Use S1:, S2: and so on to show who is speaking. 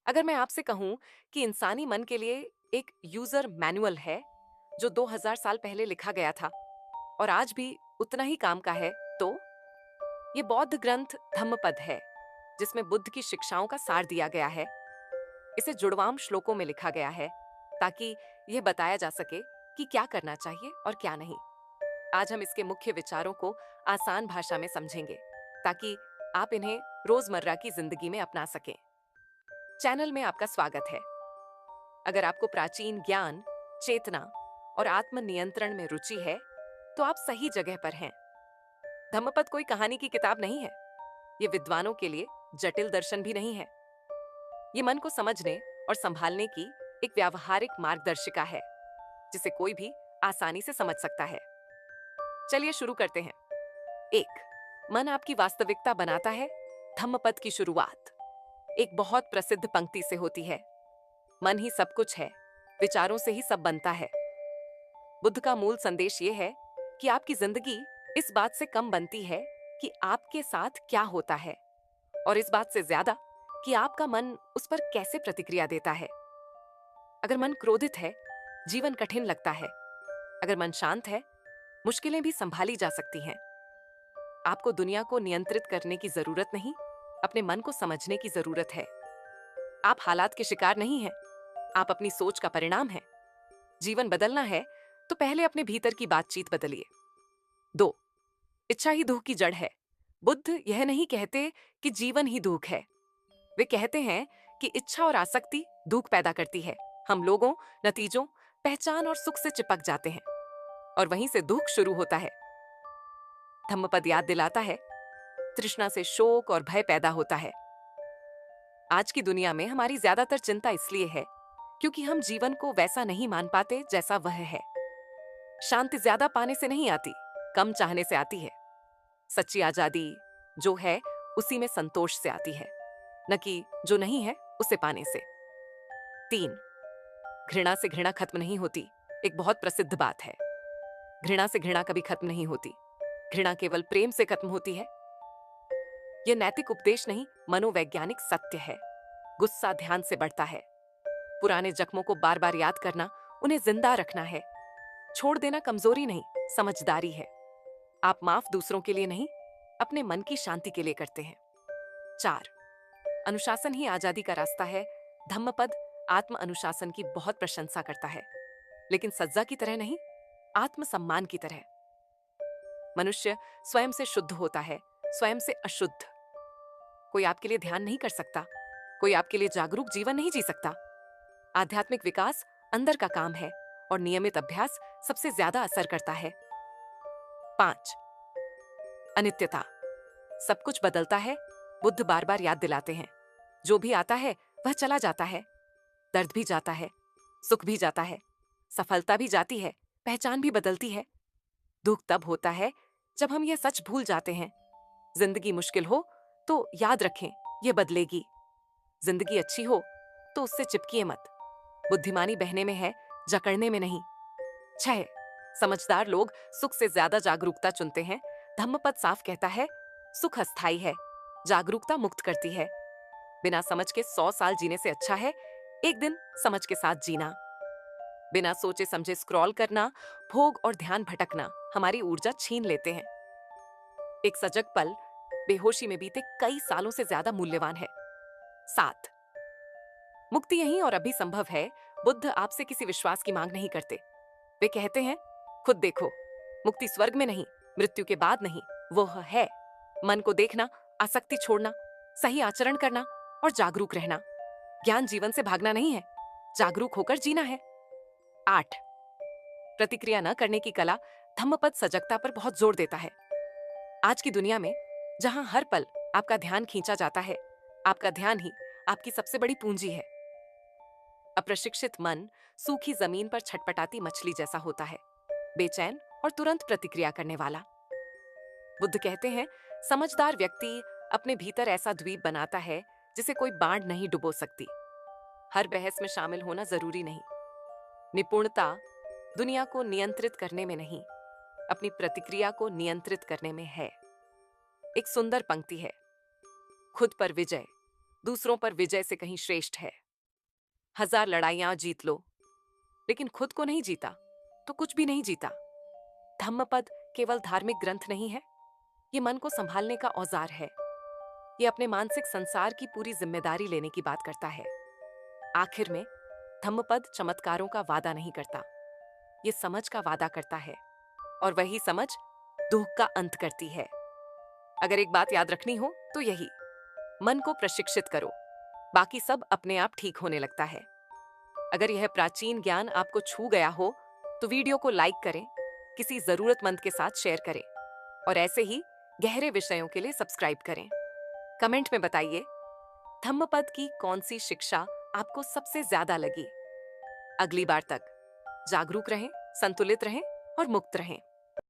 S1: अगर मैं आपसे कहूं कि इंसानी मन के लिए एक यूजर मैनुअल है जो 2000 साल पहले लिखा गया था और आज भी उतना ही काम का है, तो ये बौद्ध ग्रंथ धम्मपद है, जिसमें बुद्ध की शिक्षाओं का सार दिया गया है। इसे जुड़वाम श्लोकों में लिखा गया है ताकि यह बताया जा सके कि क्या करना चाहिए और क्या नहीं। आज हम इसके मुख्य विचारों को आसान भाषा में समझेंगे ताकि आप इन्हें रोजमर्रा की जिंदगी में अपना सकें। चैनल में आपका स्वागत है। अगर आपको प्राचीन ज्ञान, चेतना और आत्म नियंत्रण में रुचि है, तो आप सही जगह पर हैं। धम्मपद कोई कहानी की किताब नहीं है। ये विद्वानों के लिए जटिल दर्शन भी नहीं है। ये मन को समझने और संभालने की एक व्यावहारिक मार्गदर्शिका है, जिसे कोई भी आसानी से समझ सकता है। चलिए शुरू करते हैं। एक, मन आपकी वास्तविकता बनाता है। धम्मपद की शुरुआत एक बहुत प्रसिद्ध पंक्ति से होती है। मन ही सब कुछ है, विचारों से ही सब बनता है। बुद्ध का मूल संदेश ये है कि आपकी जिंदगी इस बात से कम बनती है कि आपके साथ क्या होता है, और इस बात से ज्यादा कि आपका मन उस पर कैसे प्रतिक्रिया देता है। अगर मन क्रोधित है, जीवन कठिन लगता है। अगर मन शांत है, मुश्किलें भी संभाली जा सकती हैं। आपको दुनिया को नियंत्रित करने की जरूरत नहीं, अपने मन को समझने की जरूरत है। आप हालात के शिकार नहीं हैं, आप अपनी सोच का परिणाम हैं। जीवन बदलना है तो पहले अपने भीतर की बातचीत बदलिए। 2, इच्छा ही दुख की जड़ है। बुद्ध यह नहीं कहते कि जीवन ही दुख है। वे कहते हैं कि इच्छा और आसक्ति दुख पैदा करती है। हम लोगों, नतीजों, पहचान और सुख से चिपक जाते हैं और वहीं से दुख शुरू होता है। धम्मपद याद दिलाता है, तृष्णा से शोक और भय पैदा होता है। आज की दुनिया में हमारी ज्यादातर चिंता इसलिए है क्योंकि हम जीवन को वैसा नहीं मान पाते जैसा वह है। शांति ज्यादा पाने से नहीं आती, कम चाहने से आती है। सच्ची आजादी जो है उसी में संतोष से आती है, न कि जो नहीं है उसे पाने से। 3, घृणा से घृणा खत्म नहीं होती एक बहुत प्रसिद्ध बात है। घृणा से घृणा कभी खत्म नहीं होती। घृणा केवल प्रेम से खत्म होती है। यह नैतिक उपदेश नहीं, मनोवैज्ञानिक सत्य है। गुस्सा ध्यान से बढ़ता है। पुराने जख्मों को बार बार याद करना उन्हें जिंदा रखना है। छोड़ देना कमजोरी नहीं, समझदारी है। आप माफ दूसरों के लिए नहीं, अपने मन की शांति के लिए करते हैं। 4, अनुशासन ही आजादी का रास्ता है। धम्मपद आत्म अनुशासन की बहुत प्रशंसा करता है, लेकिन सज्जा की तरह नहीं, आत्मसम्मान की तरह। मनुष्य स्वयं से शुद्ध होता है, स्वयं से अशुद्ध। कोई आपके लिए ध्यान नहीं कर सकता, कोई आपके लिए जागरूक जीवन नहीं जी सकता। आध्यात्मिक विकास अंदर का काम है और नियमित अभ्यास सबसे ज्यादा असर करता है। 5, अनित्यता। सब कुछ बदलता है, बुद्ध बार बार याद दिलाते हैं। जो भी आता है वह चला जाता है। दर्द भी जाता है, सुख भी जाता है, सफलता भी जाती है, पहचान भी बदलती है। दुख तब होता है जब हम यह सच भूल जाते हैं। जिंदगी मुश्किल हो तो याद रखें, यह बदलेगी। जिंदगी अच्छी हो तो उससे चिपकिए मत। बुद्धिमानी बहने में है, जकड़ने में नहीं। 6, समझदार लोग सुख से ज्यादा जागरूकता चुनते हैं। धम्मपद साफ कहता है, सुख अस्थाई है, जागरूकता मुक्त करती है। बिना समझ के 100 साल जीने से अच्छा है एक दिन समझ के साथ जीना। बिना सोचे समझे स्क्रॉल करना, भोग और ध्यान भटकना हमारी ऊर्जा छीन लेते हैं। एक सजग पल बेहोशी में बीते कई सालों से ज्यादा मूल्यवान है। 7, मुक्ति यहीं और अभी संभव है। बुद्ध आपसे किसी विश्वास की मांग नहीं करते। वे कहते हैं, खुद देखो, मुक्ति स्वर्ग में नहीं, मृत्यु के बाद नहीं, वह है मन को देखना, आसक्ति छोड़ना, सही आचरण करना और जागरूक रहना। ज्ञान जीवन से भागना नहीं है, जागरूक होकर जीना है। 8, प्रतिक्रिया न करने की कला। धम्मपद सजगता पर बहुत जोर देता है। आज की दुनिया में जहां हर पल आपका ध्यान खींचा जाता है, आपका ध्यान ही आपकी सबसे बड़ी पूंजी है। अप्रशिक्षित मन सूखी जमीन पर छटपटाती मछली जैसा होता है, बेचैन और तुरंत प्रतिक्रिया करने वाला। बुद्ध कहते हैं, समझदार व्यक्ति अपने भीतर ऐसा द्वीप बनाता है जिसे कोई बाढ़ नहीं डुबो सकती। हर बहस में शामिल होना जरूरी नहीं। निपुणता दुनिया को नियंत्रित करने में नहीं, अपनी प्रतिक्रिया को नियंत्रित करने में है। एक सुंदर पंक्ति है, खुद पर विजय दूसरों पर विजय से कहीं श्रेष्ठ है। 1000 लड़ाइयां जीत लो, लेकिन खुद को नहीं जीता तो कुछ भी नहीं जीता। धम्मपद केवल धार्मिक ग्रंथ नहीं है, ये मन को संभालने का औजार है। ये अपने मानसिक संसार की पूरी जिम्मेदारी लेने की बात करता है। आखिर में धम्मपद चमत्कारों का वादा नहीं करता, ये समझ का वादा करता है, और वही समझ दुख का अंत करती है। अगर एक बात याद रखनी हो तो यही, मन को प्रशिक्षित करो, बाकी सब अपने आप ठीक होने लगता है। अगर यह प्राचीन ज्ञान आपको छू गया हो तो वीडियो को लाइक करें, किसी जरूरतमंद के साथ शेयर करें, और ऐसे ही गहरे विषयों के लिए सब्सक्राइब करें। कमेंट में बताइए, धम्मपद की कौन सी शिक्षा आपको सबसे ज्यादा लगी। अगली बार तक जागरूक रहें, संतुलित रहें और मुक्त रहें।